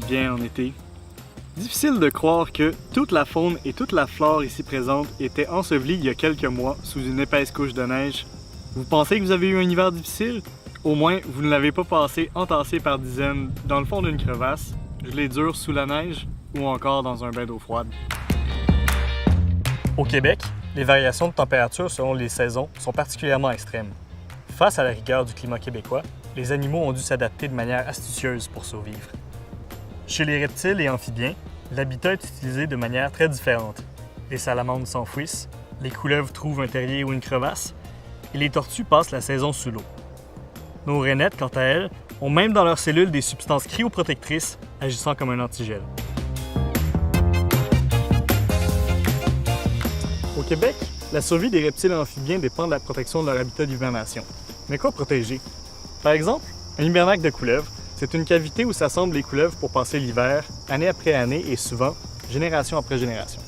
bien en été. Difficile de croire que toute la faune et toute la flore ici présente étaient ensevelies il y a quelques mois sous une épaisse couche de neige. Vous pensez que vous avez eu un hiver difficile? Au moins, vous ne l'avez pas passé entassé par dizaines dans le fond d'une crevasse, gelé dur sous la neige ou encore dans un bain d'eau froide. Au Québec, les variations de température selon les saisons sont particulièrement extrêmes. Face à la rigueur du climat québécois, les animaux ont dû s'adapter de manière astucieuse pour survivre. Chez les reptiles et amphibiens, l'habitat est utilisé de manière très différente. Les salamandres s'enfouissent, les couleuvres trouvent un terrier ou une crevasse, et les tortues passent la saison sous l'eau. Nos rainettes, quant à elles, ont même dans leurs cellules des substances cryoprotectrices agissant comme un antigel. Au Québec, la survie des reptiles et amphibiens dépend de la protection de leur habitat d'hibernation. Mais quoi protéger? Par exemple, un hibernacle de couleuvre, c'est une cavité où s'assemblent les couleuvres pour passer l'hiver, année après année et souvent, génération après génération.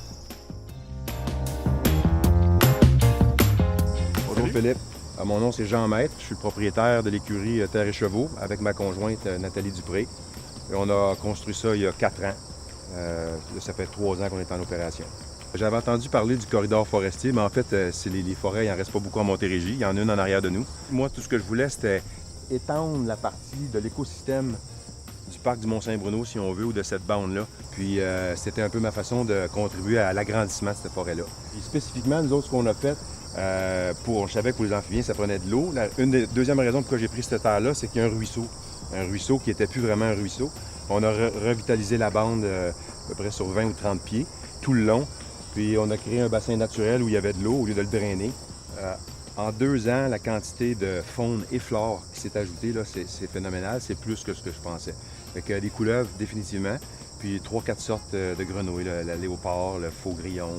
Bonjour Philippe, mon nom c'est Jean Maître, je suis le propriétaire de l'écurie Terre et Chevaux avec ma conjointe Nathalie Dupré. Et on a construit ça il y a 4 ans. Ça fait 3 ans qu'on est en opération. J'avais entendu parler du corridor forestier, mais en fait, c'est les forêts, il n'en reste pas beaucoup en Montérégie. Il y en a une en arrière de nous. Moi, tout ce que je voulais, c'était étendre la partie de l'écosystème du parc du Mont-Saint-Bruno, si on veut, ou de cette bande-là. Puis, c'était un peu ma façon de contribuer à l'agrandissement de cette forêt-là. Et spécifiquement, nous autres, ce qu'on a fait, je savais que pour les amphibiens, ça prenait de l'eau. Une des deuxièmes raisons pourquoi j'ai pris cette terre-là, c'est qu'il y a un ruisseau qui n'était plus vraiment un ruisseau. On a revitalisé la bande à peu près sur 20 ou 30 pieds, tout le long. Puis on a créé un bassin naturel où il y avait de l'eau au lieu de le drainer. En 2 ans, la quantité de faune et flore qui s'est ajoutée, là, c'est phénoménal. C'est plus que ce que je pensais. Fait que des couleuvres, définitivement. Puis 3-4 sortes de grenouilles, le léopard, le faux grillon,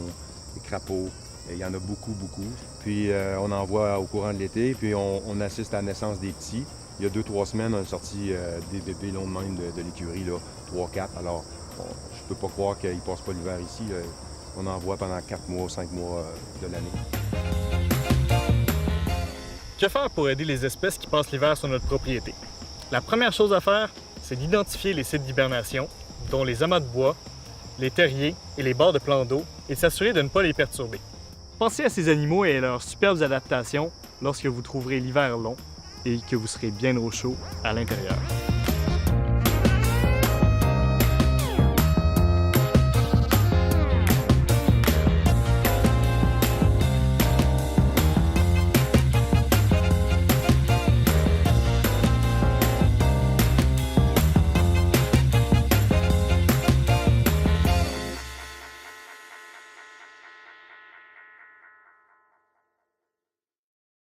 les crapauds. Il y en a beaucoup, beaucoup. Puis on en voit au courant de l'été. Puis on assiste à la naissance des petits. Il y a 2-3 semaines, on a sorti des bébés longs de même de l'écurie, 3-4. Alors, je peux pas croire qu'ils ne passent pas l'hiver ici. On en voit pendant 4 mois, 5 mois de l'année. Que faire pour aider les espèces qui passent l'hiver sur notre propriété? La première chose à faire, c'est d'identifier les sites d'hibernation, dont les amas de bois, les terriers et les bords de plans d'eau, et s'assurer de ne pas les perturber. Pensez à ces animaux et à leurs superbes adaptations lorsque vous trouverez l'hiver long et que vous serez bien au chaud à l'intérieur.